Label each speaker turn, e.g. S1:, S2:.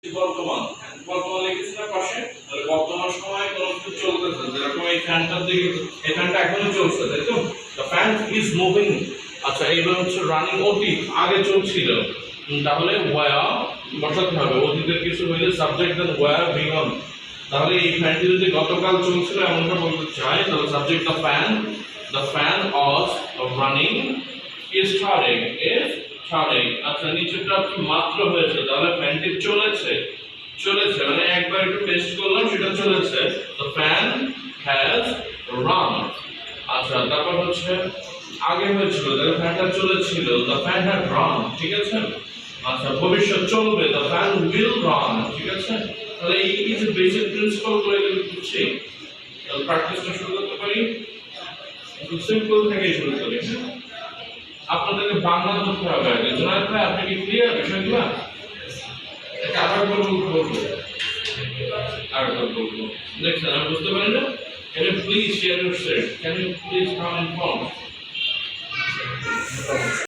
S1: বর্তমান বর্তমান লিখেছি না পাশে, তাহলে বর্তমান সময়ে কোনো কিছু চলতেছে, যেরকম এই ফ্যানটার দিকে, এই ফ্যানটা এখনো চলছে, তাই তো? The fan is moving. আচ্ছা, এইবার হচ্ছে রানিং অতীত, আগে চলছিল, তাহলে ওয়ার বসাতে হবে, অতীতের কিছু হইলে সাবজেক্ট দেন ওয়ার বিগন। তাহলে এই ফ্যানটি যদি গতকাল চলছিল এমনটা বলতে চাই, তাহলে subject the fan was running starting. আচ্ছা, নিচেটা কি মাত্র হয়েছে, তাহলে ফ্যানটি চলেছে, মানে একবার একটু টেস্ট করলাম, সেটা চলেছে, দ্য ফ্যান হ্যাজ রান। আচ্ছা, তারপর হচ্ছে আগে হয়েছিল, তাহলে ফ্যানটা চলেছিল, দ্য ফ্যান হ্যাড রান, ঠিক আছে? আচ্ছা, ভবিষ্যৎ চলবে, দ্য ফ্যান উইল রান, ঠিক আছে? তাহলে এই যে বেসিক প্রিন্সিপাল করে দিচ্ছি, তাহলে প্র্যাকটিসটা শুরু করতে পারি। একটু সিম্পল থেকেই শুরু করি। আপনাদেরকে বাংলা ধরতে হবে আগে। জোনায়েদ ভাই, আপনি কি ক্লিয়ার বিষয়গুলো? এটা আবার বলবো। দেখছেন আমি বুঝতে পারি না? Can you please share your set? Can you please come and form?